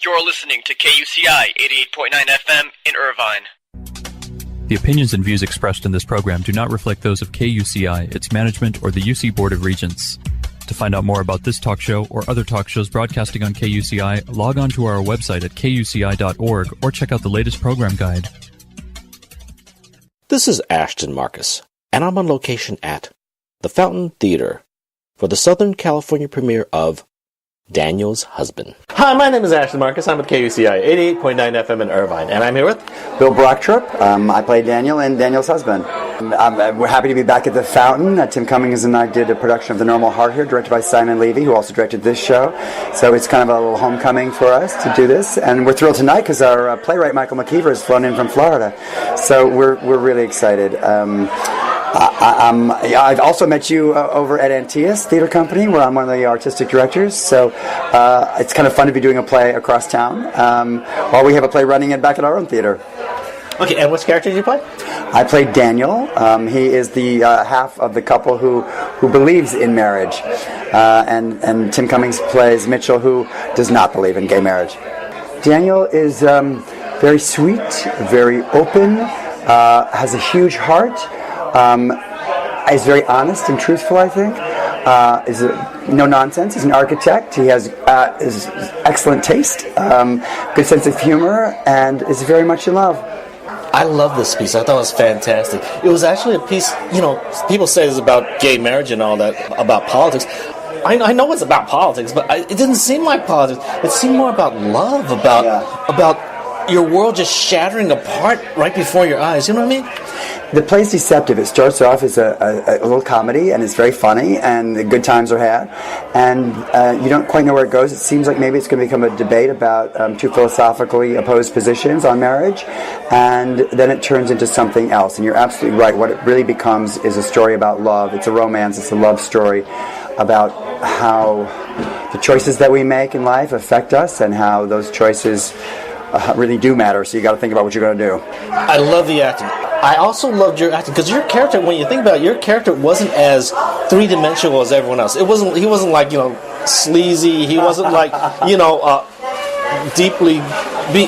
You're listening to KUCI 88.9 FM in Irvine. The opinions and views expressed in this program do not reflect those of KUCI, its management, or the UC Board of Regents. To find out more about this talk show or other talk shows broadcasting on KUCI, log on to our website at kuci.org or check out the latest program guide. This is Ashton Marcus, and I'm on location at the Fountain Theater for the Southern California premiere of Daniel's Husband. Hi, my name is Ashton Marcus. I'm with KUCI 88.9 FM in Irvine, and I'm here with Bill Brocktrop. I play Daniel in Daniel's Husband. We're happy to be back at the Fountain. Tim Cummings and I did a production of The Normal Heart here, directed by Simon Levy, who also directed this show. So it's kind of a little homecoming for us to do this, and we're thrilled tonight because our playwright Michael McKeever has flown in from Florida. So we're really excited. I've also met you over at Antaeus Theater Company, where I'm one of the artistic directors. So it's kind of fun to be doing a play across town while we have a play running back at our own theater. Okay, and which character did you play? I played Daniel. He is the half of the couple who believes in marriage, and Tim Cummings plays Mitchell, who does not believe in gay marriage. Daniel is very sweet, very open, has a huge heart. Is very honest and truthful, I think. Is no nonsense. He's an architect. He has is excellent taste, good sense of humor, and is very much in love. I love this piece. I thought it was fantastic. It was actually a piece, people say it's about gay marriage and all that, about politics. I know it's about politics, but it didn't seem like politics. It seemed more about love, about your world just shattering apart right before your eyes. You know what I mean? The play's deceptive. It starts off as a little comedy, and it's very funny, and the good times are had, and you don't quite know where it goes. It seems like maybe it's going to become a debate about two philosophically opposed positions on marriage, and then it turns into something else, and you're absolutely right. What it really becomes is a story about love. It's a romance. It's a love story about how the choices that we make in life affect us, and how those choices really do matter, so you got to think about what you're going to do. I love the acting. I also loved your acting, because your character, when you think about it, your character wasn't as three-dimensional as everyone else. He wasn't like, sleazy. He wasn't like, deeply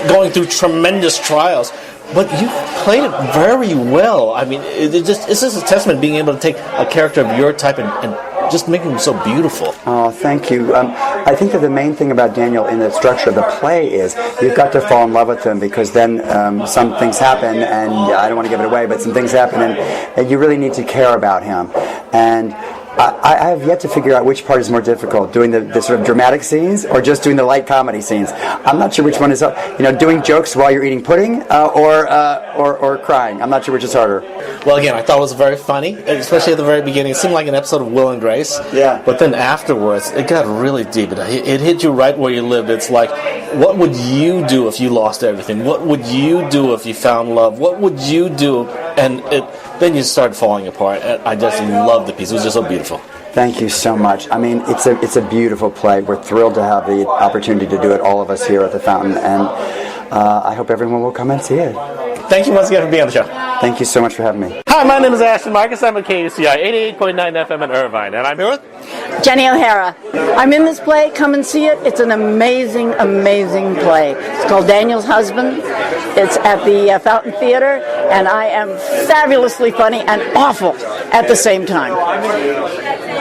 going through tremendous trials. But you played it very well. I mean, it's just a testament to being able to take a character of your type and just make him so beautiful. Oh, thank you. I think that the main thing about Daniel in the structure of the play is you've got to fall in love with him, because then some things happen, and I don't want to give it away, but some things happen, and you really need to care about him. And I have yet to figure out which part is more difficult, doing the sort of dramatic scenes or just doing the light comedy scenes. I'm not sure which one is, doing jokes while you're eating pudding or crying. I'm not sure which is harder. Well, again, I thought it was very funny, especially at the very beginning. It seemed like an episode of Will and Grace. Yeah. But then afterwards, it got really deep. It hit you right where you lived. It's like, what would you do if you lost everything? What would you do if you found love? What would you do? And then you start falling apart. I just loved the piece. It was just so beautiful. Thank you so much. I mean, it's a beautiful play. We're thrilled to have the opportunity to do it, all of us here at the Fountain, and I hope everyone will come and see it. Thank you once again for being on the show. Thank you so much for having me. Hi, my name is Ashton Marcus. I'm at KUCI 88.9 FM in Irvine, and I'm here with Jenny O'Hara. I'm in this play. Come and see it. It's an amazing, amazing play. It's called Daniel's Husband. It's at the Fountain Theater, and I am fabulously funny and awful at the same time.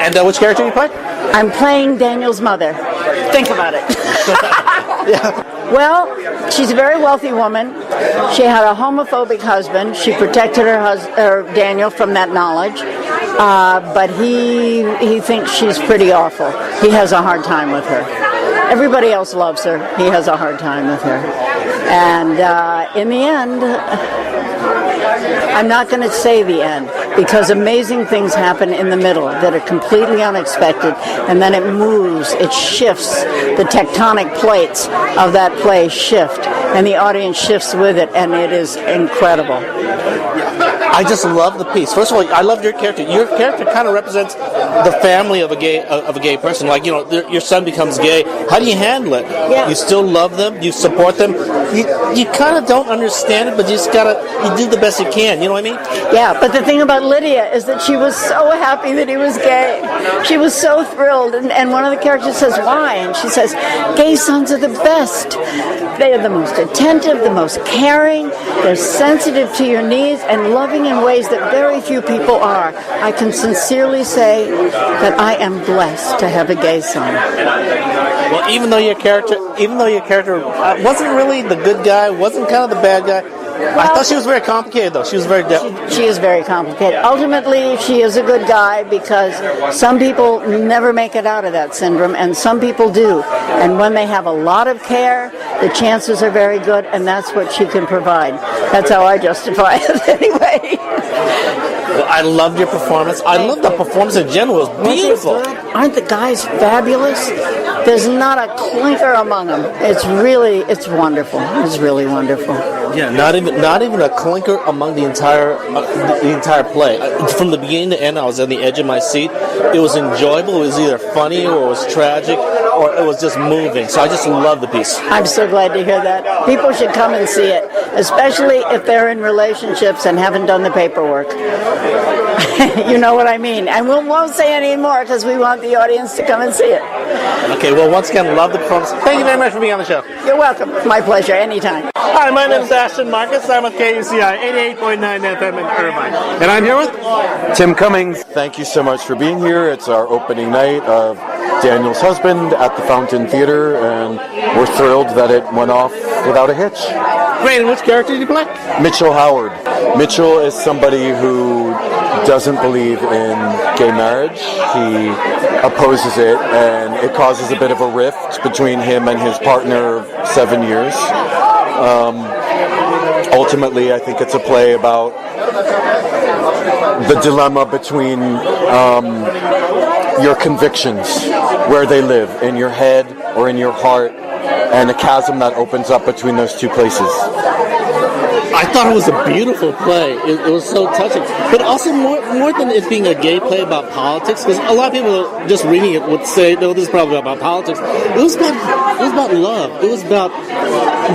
And which character do you play? I'm playing Daniel's mother. Think about it. Yeah. Well, she's a very wealthy woman. She had a homophobic husband. She protected her Daniel from that knowledge. But he thinks she's pretty awful. He has a hard time with her. Everybody else loves her. He has a hard time with her. And in the end, I'm not going to say the end, because amazing things happen in the middle that are completely unexpected, and then it moves, it shifts, the tectonic plates of that play shift, and the audience shifts with it, and it is incredible. I just love the piece. First of all, I love your character. Your character kind of represents the family of a gay person. Like, your son becomes gay. How do you handle it? Yeah. You still love them. You support them. You kind of don't understand it, but you do the best you can. You know what I mean? Yeah, but the thing about Lydia is that she was so happy that he was gay. She was so thrilled, and one of the characters says, why? And she says, gay sons are the best. They are the most attentive, the most caring, they're sensitive to your needs, and loving in ways that very few people are. I can sincerely say that I am blessed to have a gay son. Well, even though your character wasn't really the good guy, wasn't kind of the bad guy, I thought she was very complicated, though. She was very she is very complicated. Ultimately, she is a good guy because some people never make it out of that syndrome, and some people do. And when they have a lot of care, the chances are very good, and that's what she can provide. That's how I justify it, anyway. Well, I loved your performance. I loved the performance in general. It was beautiful. Aren't the guys fabulous? There's not a clinker among them. It's wonderful. It's really wonderful. Yeah, not even a clinker among the entire play. From the beginning to end, I was on the edge of my seat. It was enjoyable. It was either funny or it was tragic or it was just moving. So I just loved the piece. I'm so glad to hear that. People should come and see it, especially if they're in relationships and haven't done the paperwork. You know what I mean. And we won't say any more because we want the audience to come and see it. Okay, well, once again, love the performance. Thank you very much for being on the show. You're welcome. My pleasure. Anytime. Hi, my name is Ashton Marcus. I'm with KUCI 88.9 FM in Irvine. And I'm here with Tim Cummings. Thank you so much for being here. It's our opening night of Daniel's Husband at the Fountain Theater, and we're thrilled that it went off without a hitch. Great, and which character did you play? Mitchell Howard. Mitchell is somebody who doesn't believe in gay marriage. He opposes it, and it causes a bit of a rift between him and his partner of 7 years. Ultimately, I think it's a play about the dilemma between your convictions, where they live, in your head or in your heart, and a chasm that opens up between those two places. I thought it was a beautiful play. It was so touching. But also more than it being a gay play about politics, because a lot of people just reading it would say, no, this is probably about politics. It was about love. It was about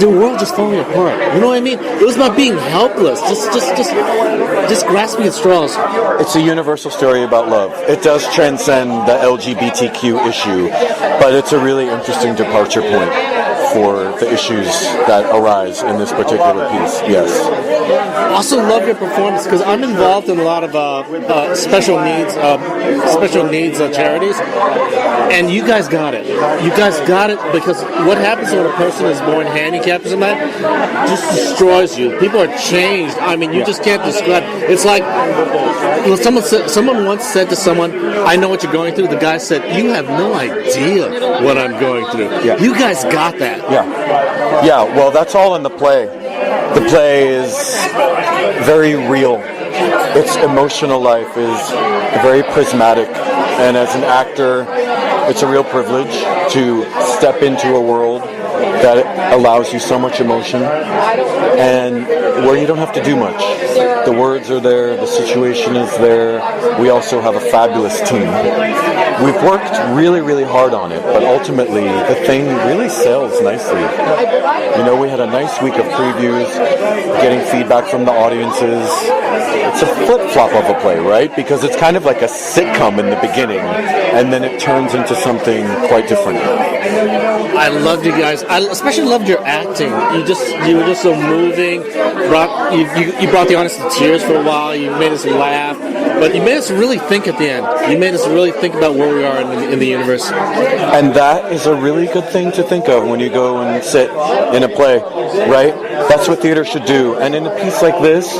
the world just falling apart. You know what I mean? It was about being helpless, just grasping at straws. It's a universal story about love. It does transcend the LGBTQ issue, but it's a really interesting departure point for the issues that arise in this particular piece. Yes. Also love your performance because I'm involved in a lot of special needs charities, and you guys got it. You guys got it because what happens when a person is born handicapped or something just destroys you. People are changed. I mean, you just can't describe. It's like someone once said to someone, "I know what you're going through." The guy said, "You have no idea what I'm going through." Yeah. You guys got that. Yeah. Well, that's all in the play. The play is very real. Its emotional life is very prismatic, and as an actor, it's a real privilege to step into a world that allows you so much emotion and where you don't have to do much. The words are there, the situation is there. We also have a fabulous team. We've worked really, really hard on it, but ultimately the thing really sells nicely. You know, we had a nice week of previews, getting feedback from the audiences. It's a flip-flop of a play, right? Because it's kind of like a sitcom in the beginning, and then it turns into something quite different. I loved you guys. I especially loved your acting. You were just so moving. You brought the audience to tears for a while. You made us laugh, but you made us really think at the end. You made us really think about where we are in the universe. And that is a really good thing to think of when you go and sit in a play, right? That's what theater should do. And in a piece like this,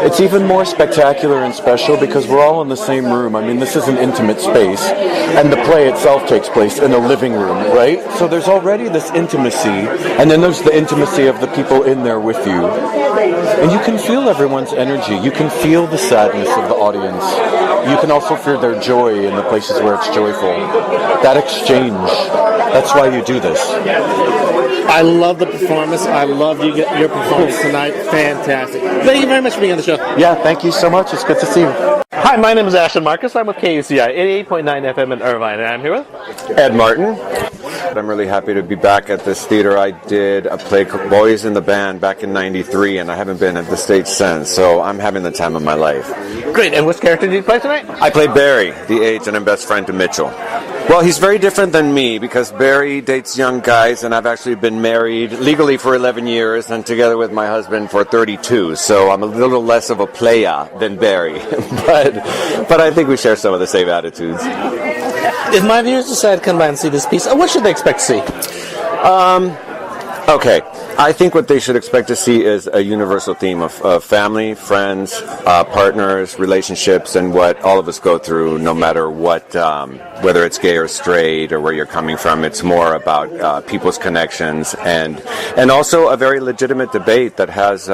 it's even more spectacular and special because we're all in the same room. I mean, this is an intimate space, and the play itself takes place in a living room, right? So there's already this intimacy, and then there's the intimacy of the people in there with you. And you can feel everyone's energy. You can feel the sadness of the audience. You can also feel their joy in the places where it's joyful. That exchange, that's why you do this. I love the performance. I love your performance tonight. Fantastic. Thank you very much for being on the show. Yeah, thank you so much. It's good to see you. Hi, my name is Ashton Marcus. I'm with KUCI 88.9 FM in Irvine, and I'm here with Ed Martin. I'm really happy to be back at this theater. I did a play called Boys in the Band back in '93, and I haven't been at the stage since, so I'm having the time of my life. Great, and which character did you play tonight? I play Barry, the age and I'm best friend to Mitchell. Well, he's very different than me because Barry dates young guys, and I've actually been married legally for 11 years and together with my husband for 32, so I'm a little less of a playa than Barry, but I think we share some of the same attitudes. If my viewers decide to come by and see this piece, what should they expect to see? Okay, I think what they should expect to see is a universal theme of family, friends, partners, relationships, and what all of us go through, no matter what, whether it's gay or straight or where you're coming from. It's more about people's connections and also a very legitimate debate that has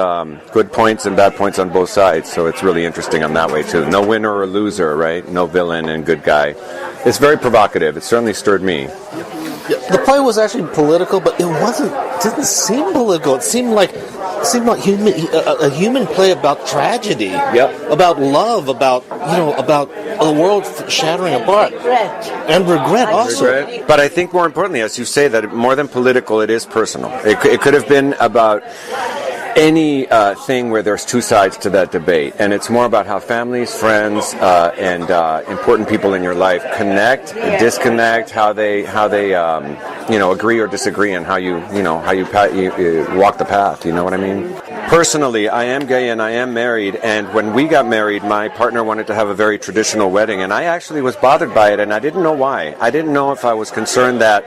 good points and bad points on both sides. So it's really interesting on that way too. No winner or loser, right? No villain and good guy. It's very provocative. It certainly stirred me. The play was actually political, but didn't seem political. It seemed like a human play about tragedy, about love, about the world shattering apart, and regret also. But I think more importantly, as you say, that more than political, it is personal. It could have been about any thing where there's two sides to that debate, and it's more about how families, friends, and important people in your life connect, disconnect, how they agree or disagree, and how you walk the path. You know what I mean? Personally, I am gay and I am married, and when we got married, my partner wanted to have a very traditional wedding, and I actually was bothered by it, and I didn't know why. I didn't know if I was concerned that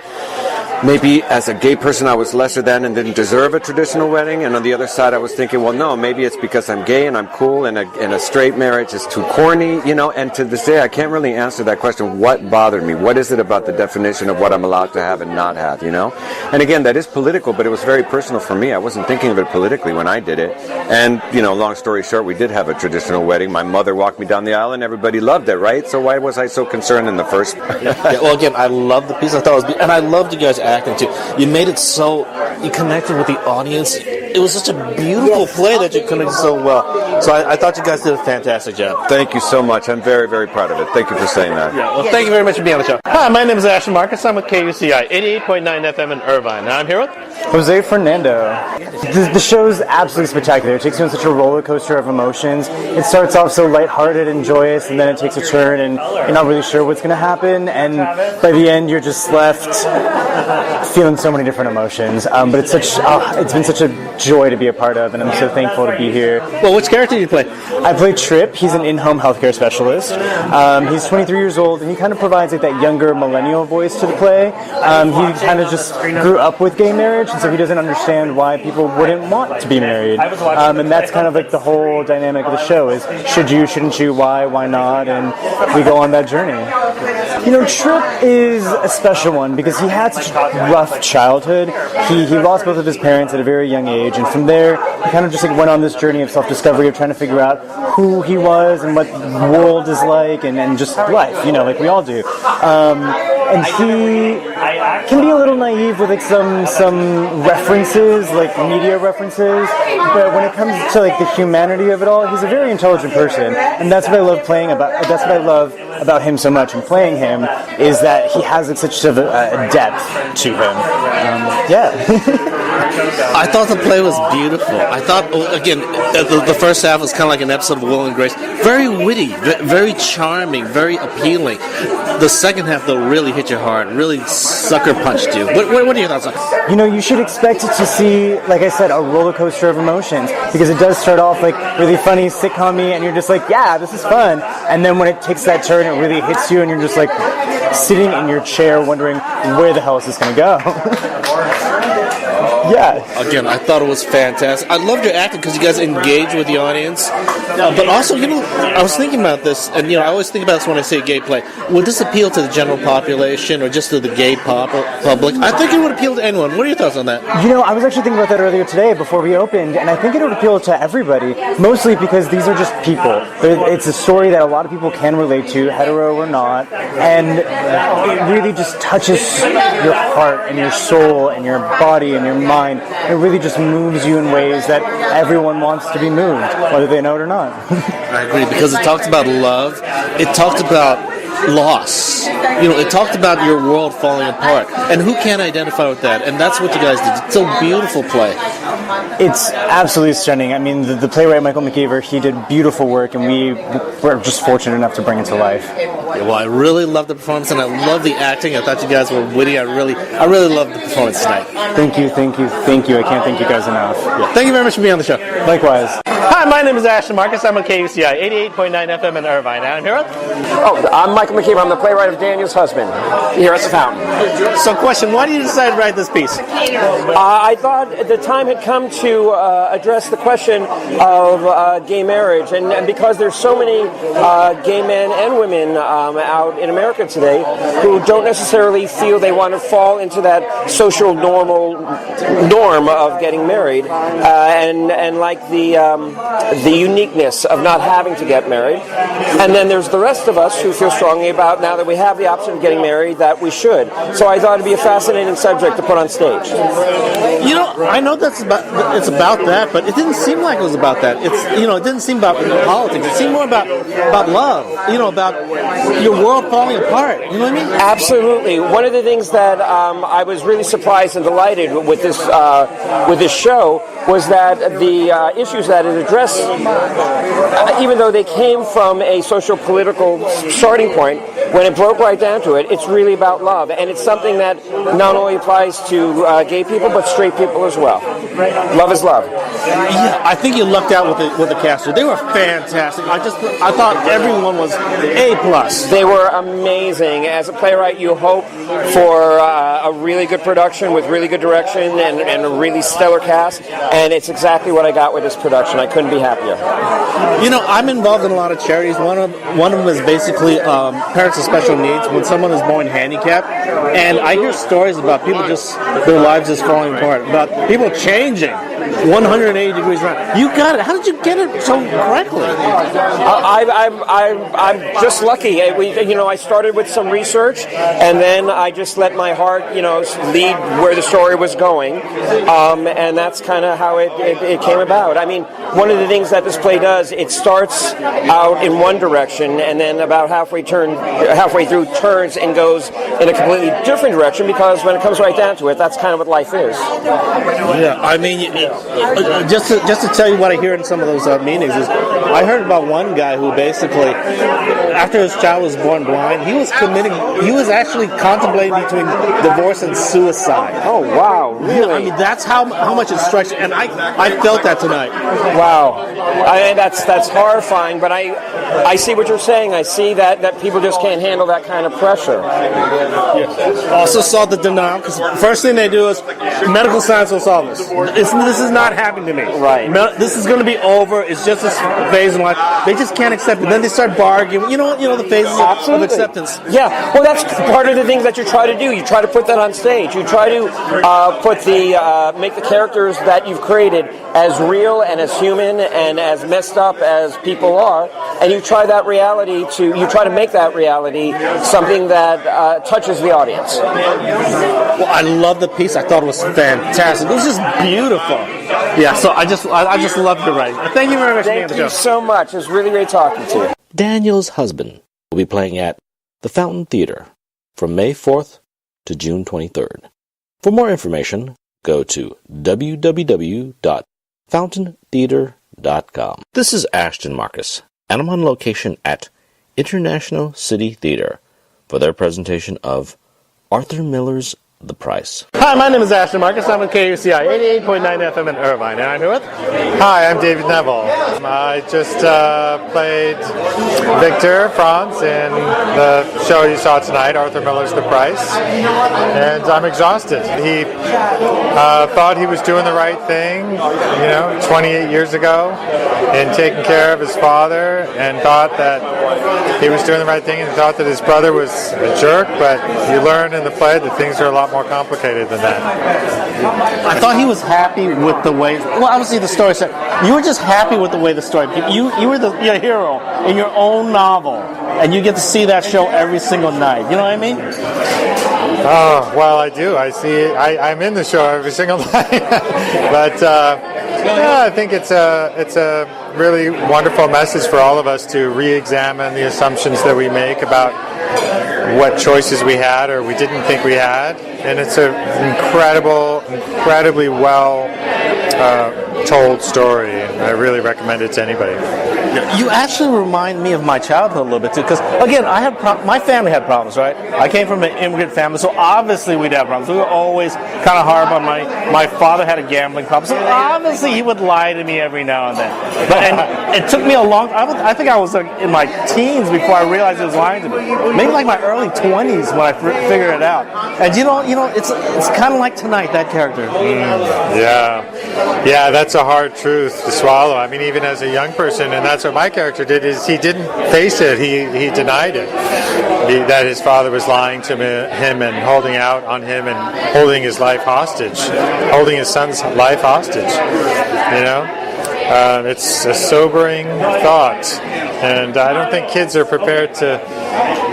maybe as a gay person I was lesser than and didn't deserve a traditional wedding, and on the other side I was thinking, well, no, maybe it's because I'm gay and I'm cool and a straight marriage is too corny, and to this day I can't really answer that question. What bothered me? What is it about the definition of what I'm allowed to have and not have, And again, that is political, but it was very personal for me. I wasn't thinking of it politically when I did it. And, long story short, we did have a traditional wedding. My mother walked me down the aisle and everybody loved it, right? So why was I so concerned in the first place? Well, again, I love the piece. I thought it was and I loved you guys acting too. You made it so you connected with the audience. It was such a beautiful play that you connected so well. So I thought you guys did a fantastic job. Thank you so much. I'm very, very proud of it. Thank you for saying that. Thank you very much for being on the show. Hi, my name is Ashton Marcus. I'm with KUCI 88.9 FM in Irvine. And I'm here with Jose Fernando. The show's absolutely spectacular. It takes you on such a roller coaster of emotions. It starts off so lighthearted and joyous, and then it takes a turn, and you're not really sure what's going to happen. And by the end, you're just left feeling so many different emotions. But it's been such a joy to be a part of, and I'm so thankful to be here. Well, which character do you play? I play Tripp. He's an in-home healthcare specialist. He's 23 years old, and he kind of provides like that younger millennial voice to the play. He kind of just grew up with gay marriage, and so he doesn't understand why people wouldn't want to be married. And that's kind of like the whole dynamic of the show is should you, shouldn't you, why not? And we go on that journey. Tripp is a special one because he had such a rough childhood. He lost both of his parents at a very young age, and from there he kind of just went on this journey of self-discovery of trying to figure out who he was and what the world is like and just life, like we all do. And he can be a little naive with some references, like media references, but when it comes to the humanity of it all, he's a very intelligent person, and that's what I love that's what I love about him so much and playing him is that he has such a depth to him. I thought the play was beautiful. I thought, again, the first half was kind of like an episode of Will and Grace. Very witty, very charming, very appealing. The second half, though, really hit you hard, really sucker punched you. What are your thoughts on it? You should expect to see, like I said, a roller coaster of emotions, because it does start off really funny, sitcom-y, and you're just yeah, this is fun. And then when it takes that turn, it really hits you, and you're just sitting in your chair wondering, where the hell is this going to go? Again, I thought it was fantastic. I loved your acting because you guys engage with the audience. But also, I was thinking about this, and I always think about this when I say gay play. Would this appeal to the general population or just to the gay public? I think it would appeal to anyone. What are your thoughts on that? I was actually thinking about that earlier today before we opened, and I think it would appeal to everybody, mostly because these are just people. It's a story that a lot of people can relate to, hetero or not, and it really just touches your heart and your soul and your body and your mind mind. It really just moves you in ways that everyone wants to be moved, whether they know it or not. I agree, because it talked about love. It talked about loss. It talked about your world falling apart. And who can't identify with that? And that's what you guys did. It's a beautiful play. It's absolutely stunning. I mean, the playwright Michael McKeever, he did beautiful work, and we were just fortunate enough to bring it to life. Yeah, well, I really loved the performance, and I love the acting. I thought you guys were witty. I really loved the performance tonight. Thank you. I can't thank you guys enough. Yeah. Thank you very much for being on the show. Likewise. Hi, my name is Ashton Marcus. I'm with KUCI 88.9 FM in Irvine. And I'm here with... I'm Michael McKeever. I'm the playwright of Daniel's husband here at the Fountain. So, question, why did you decide to write this piece? I thought the time had come to address the question of gay marriage. And because there's so many gay men and women out in America today who don't necessarily feel they want to fall into that social norm of getting married, and like the uniqueness of not having to get married. And then there's the rest of us who feel strongly about, now that we have the option of getting married, that we should. So I thought it'd be a fascinating subject to put on stage. I know it's about that, but it didn't seem like it was about that. It didn't seem about politics. It seemed more about love. About your world falling apart. You know what I mean? Absolutely. One of the things that I was really surprised and delighted with this show was that the issues that it addressed, even though they came from a social-political starting point, when it broke right down to it, it's really about love. And it's something that not only applies to gay people, but straight people as well. Love is love. Yeah, I think you lucked out with the cast. They were fantastic. I thought everyone was A+. They were amazing. As a playwright, you hope for a really good production with really good direction and a really stellar cast, and it's exactly what I got with this production. I couldn't be happier. I'm involved in a lot of charities. One of them is basically parents with special needs when someone is born handicapped, and I hear stories about people their lives just falling apart, about people changing 180 degrees around. You got it. How did you get it so correctly? I'm just lucky. I started with some research, and then I just let my heart, lead where the story was going, and that's kind of how it came about. I mean, one of the things that this play does, it starts out in one direction, and then about halfway through turns and goes in a completely different direction, because when it comes right down to it, that's kind of what life is. Yeah, I mean, just to tell you what I hear in some of those meetings is, I heard about one guy who basically, after his child was born blind, he was actually contemplating between divorce and suicide. Oh, wow, really? I mean, that's how much it strikes, and I felt that tonight. Wow. That's horrifying, but I see what you're saying. I see that people just can't handle that kind of pressure. Yeah. Also saw the denial, because first thing they do is, medical science will solve this. This is not happening to me. Right. This is going to be over. It's just a phase in life. They just can't accept it. Then they start bargaining. You know the phases of acceptance. Yeah. Well, that's part of the things that you try to do. You try to put that on stage. You try to make the characters that you've created as real and as human and as messed up as people are, and you try to make that reality something that touches the audience. Well, I love the piece. I thought it was fantastic. It was just beautiful. Yeah, so I just loved the writing. Thank you very much for being on the show. Thank you so much. It was really great talking to you. Daniel's Husband will be playing at the Fountain Theater from May 4th to June 23rd. For more information, go to www.fountaintheater.com. This is Ashton Marcus, and I'm on location at International City Theater for their presentation of Arthur Miller's The Price. Hi, my name is Ashton Marcus. I'm with KUCI 88.9 FM in Irvine. And I'm here with... Hi, I'm David Neville. I just played Victor Franz in the show you saw tonight, Arthur Miller's The Price. And I'm exhausted. He thought he was doing the right thing, 28 years ago, in taking care of his father, and thought that he was doing the right thing, and thought that his brother was a jerk, but you learn in the play that things are a lot more complicated than that. I thought he was happy with the way... Well, obviously the story said... You were just happy with the way the story... You were your hero in your own novel, and you get to see that show every single night. You know what I mean? Oh, well, I do. I see it. I'm in the show every single night. But yeah, I think it's a really wonderful message for all of us to re-examine the assumptions that we make about what choices we had or we didn't think we had. And it's an incredibly well told story. And I really recommend it to anybody. You actually remind me of my childhood a little bit too, because again, my family had problems, right? I came from an immigrant family, so obviously we'd have problems. We were always kind of hard on my father had a gambling problem, so obviously he would lie to me every now and then. But and it took me a long. I think I was in my teens before I realized he was lying to me. Maybe like my early 20s when I figured it out. And you know, it's kind of like Tonight, that character. Yeah, that's a hard truth to swallow. I mean, even as a young person, and that's what my character did, is he didn't face it. He denied it. That his father was lying to him and holding out on him and holding his life hostage, holding his son's life hostage. You know? It's a sobering thought, and I don't think kids are prepared to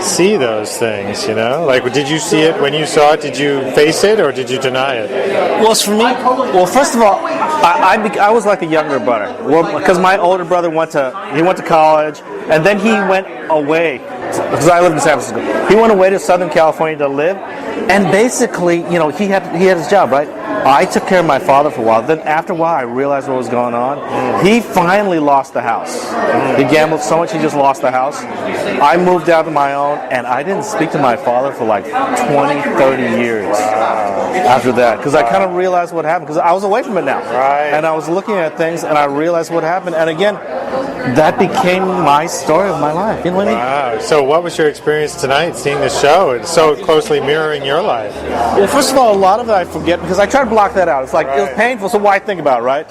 see those things, you know? Like, did you see it when you saw it? Did you face it, or did you deny it? Well, for me, first of all, I was like the younger brother, because my older brother went to college, and then he went away, because I lived in San Francisco. He went away to Southern California to live, and basically, you know, he had his job, right? I took care of my father for a while. Then after a while, I realized what was going on. He finally lost the house. He gambled so much, he just lost the house. I moved out on my own, and I didn't speak to my father for like 20, 30 years after that, because I kind of realized what happened, because I was away from it now. Right. And I was looking at things, and I realized what happened. And again, that became my story of my life. You know what I mean? Wow. So what was your experience tonight seeing the show? It's so closely mirroring your life. Well, first of all, a lot of it I forget, because I try to block that out. It's like, It was painful, so why think about it, right?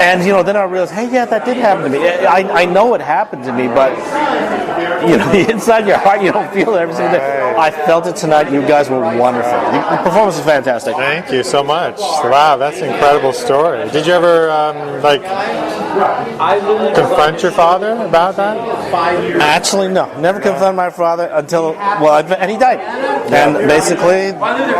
And, you know, then I realized, hey, yeah, that did happen to me. I know it happened to me, but, you know, inside your heart, you don't feel it every single day. I felt it tonight. You guys were wonderful. The performance was fantastic. Thank you so much. Wow, that's an incredible story. Did you ever, confront your father about that? Actually, no. Never confronted my father until, and he died. And basically,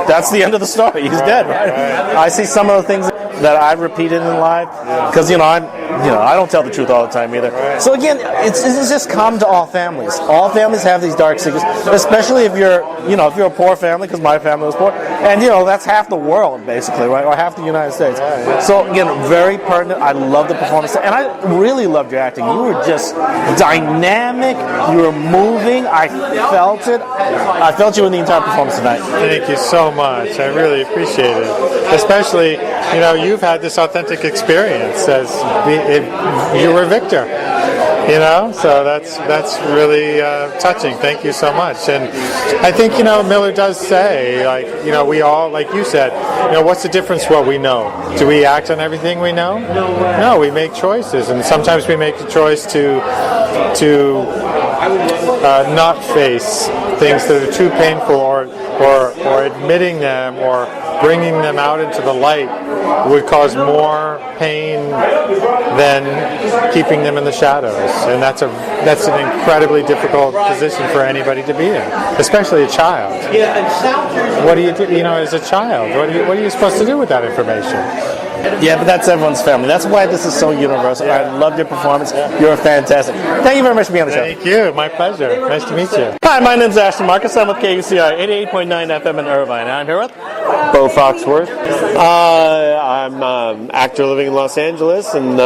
that's the end of the story. He's dead, right? I see some of the things that I repeated in life, because I don't tell the truth all the time either. So again, it's just common to all families. All families have these dark secrets, especially if you're a poor family, because my family was poor, and that's half the world basically, right, or half the United States. So again, very pertinent. I love the performance, and I really loved your acting. You were just dynamic. You were moving. I felt it. I felt you in the entire performance tonight. Thank you so much. I really appreciate it, especially you've had this authentic experience as you were Victor, so that's really touching. Thank you so much. And I think Miller does say, we all, like you said, what's the difference what we know? Do we act on everything we know? No, we make choices, and sometimes we make the choice to not face things that are too painful, or admitting them, or bringing them out into the light would cause more pain than keeping them in the shadows, and that's an incredibly difficult position for anybody to be in, especially a child. What do you do? As a child, what are you supposed to do with that information? Yeah, but that's everyone's family. That's why this is so universal. I loved your performance. You're fantastic. Thank you very much for being on the show. Thank you. My pleasure. Nice to meet you. Hi, my name's Ashton Marcus. I'm with KUCI 88.9 FM in Irvine. I'm here with Bo Foxworth. I'm an actor living in Los Angeles, and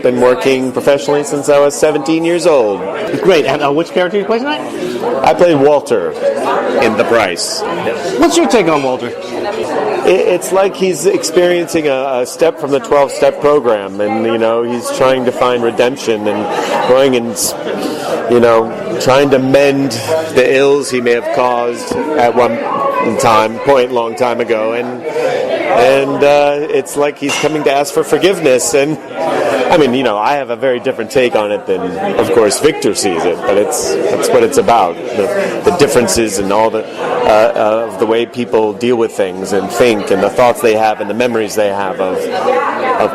been working professionally since I was 17 years old. Great. And which character you play tonight? I played Walter in The Price. What's your take on Walter? It's like he's experiencing a step from the 12-step program, and he's trying to find redemption and going and trying to mend the ills he may have caused at one long time ago, and it's like he's coming to ask for forgiveness. And I mean, I have a very different take on it than, of course, Victor sees it, but that's what it's about, the differences and all of the way people deal with things and think, and the thoughts they have and the memories they have of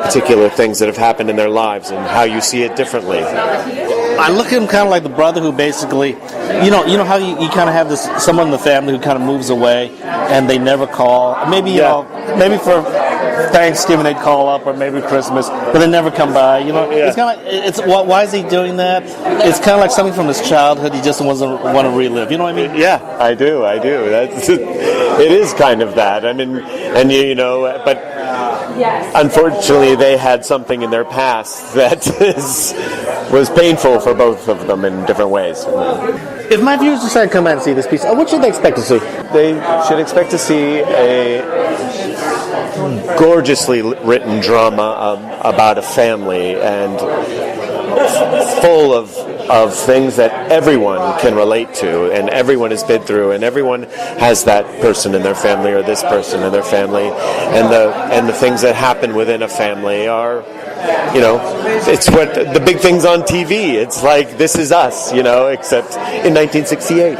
particular things that have happened in their lives, and how you see it differently. I look at him kind of like the brother who basically, you know how you kind of have this someone in the family who kind of moves away and they never call. Maybe maybe for Thanksgiving they'd call up, or maybe Christmas, but they never come by. It's kind of like why is he doing that? It's kind of like something from his childhood he just doesn't want to relive. You know what I mean? Yeah, I do. It is kind of that. I mean, and but unfortunately, they had something in their past that was painful for both of them in different ways. If my viewers decide to come out and see this piece, what should they expect to see? They should expect to see a gorgeously written drama about a family, and full of things that everyone can relate to, and everyone has been through, and everyone has that person in their family or this person in their family, and the things that happen within a family are, it's what the big things on TV. It's like This Is Us, except in 1968.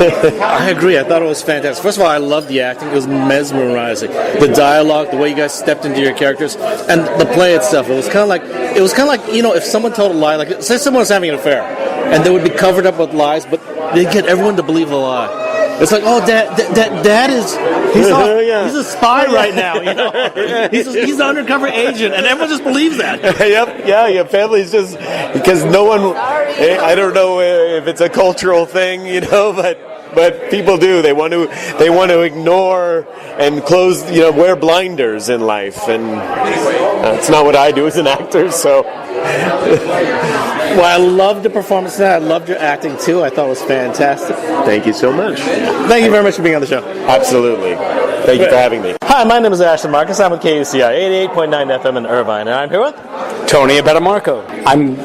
I agree. I thought it was fantastic. First of all, I loved the acting. It was mesmerizing. The dialogue, the way you guys stepped into your characters, and the play itself. It was kind of like if someone told a lie, like say someone was having an affair, and they would be covered up with lies, but they'd get everyone to believe the lie. It's like, Dad is he's a spy right now. He's an undercover agent, and everyone just believes that. Yep, yeah, your family's just because no one. I don't know if it's a cultural thing, but people do. They want to ignore and close, wear blinders in life, and that's not what I do as an actor. So. Well, I loved the performance tonight. I loved your acting too. I thought it was fantastic. Thank you so much. Thank you very much for being on the show. Absolutely. Thank you for having me. Hi, my name is Ashton Marcus. I'm with KUCI 88.9 FM in Irvine, and I'm here with Tony Abetamarco. I'm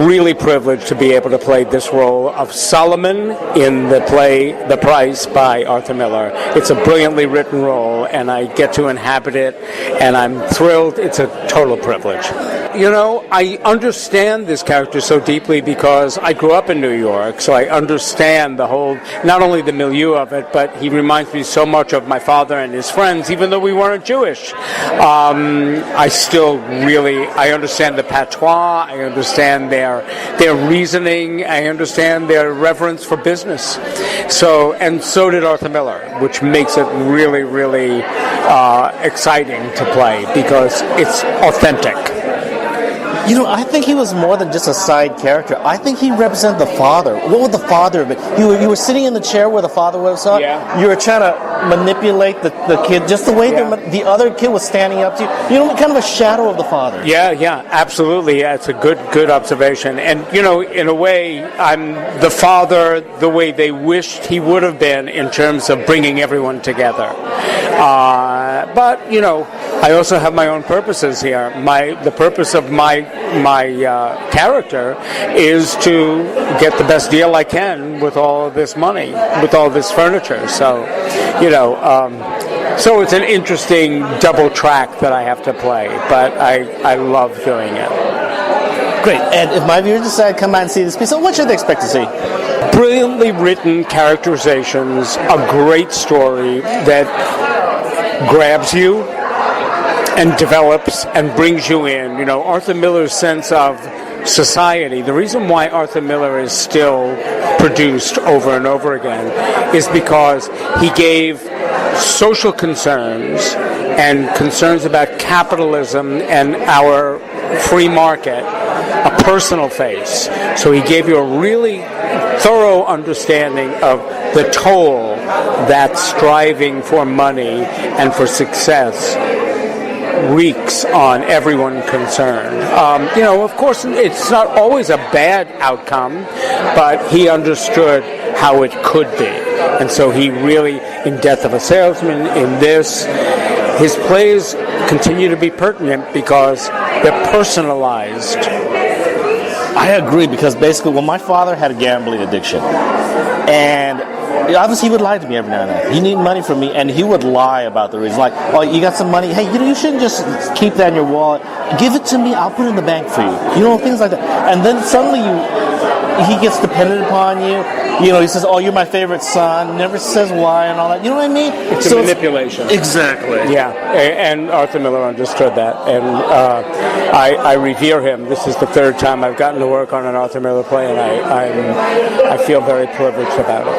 really privileged to be able to play this role of Solomon in the play The Price by Arthur Miller. It's a brilliantly written role, and I get to inhabit it, and I'm thrilled. It's a total privilege. I understand this character so deeply because I grew up in New York, so I understand the whole, not only the milieu of it, but he reminds me so much of my father and his friends, even though we weren't Jewish. I understand the patois, I understand their reasoning, I understand their reverence for business. So did Arthur Miller, which makes it really, really exciting to play because it's authentic. I think he was more than just a side character. I think he represented the father. What would the father be? You were sitting in the chair where the father was. Yeah. You were trying to manipulate the kid just the way the other kid was standing up to you. Kind of a shadow of the father. Yeah, absolutely. Yeah, it's a good observation. And, in a way, I'm the father the way they wished he would have been in terms of bringing everyone together. But, I also have my own purposes here. The purpose of my character is to get the best deal I can with all of this money, with all this furniture. So, so it's an interesting double track that I have to play, but I love doing it. Great. And if my viewers decide to come out and see this piece, what should they expect to see? Brilliantly written characterizations, a great story that grabs you and develops and brings you in. Arthur Miller's sense of society, the reason why Arthur Miller is still produced over and over again is because he gave social concerns and concerns about capitalism and our free market a personal face. So he gave you a really thorough understanding of the toll that striving for money and for success wreaks on everyone concerned. Of course, it's not always a bad outcome, but he understood how it could be. And so he really, in Death of a Salesman, in this, his plays continue to be pertinent because they're personalized. I agree, because basically, my father had a gambling addiction, and obviously he would lie to me every now and then. He needed money from me, and he would lie about the reason. Like, oh, you got some money? Hey, you shouldn't just keep that in your wallet. Give it to me. I'll put it in the bank for you. Things like that. And then suddenly he gets dependent upon you. He says, "Oh, you're my favorite son." Never says why and all that. You know what I mean? It's a manipulation. Exactly. Yeah, and Arthur Miller understood that, and I revere him. This is the third time I've gotten to work on an Arthur Miller play, and I feel very privileged about it.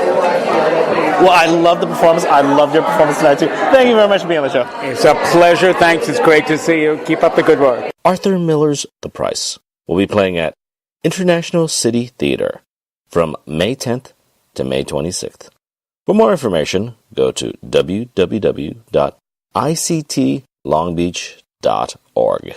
Well, I love the performance. I loved your performance tonight, too. Thank you very much for being on the show. It's a pleasure. Thanks. It's great to see you. Keep up the good work. Arthur Miller's The Price will be playing at International City Theater from May 10th to May 26th. For more information, go to www.ictlongbeach.org.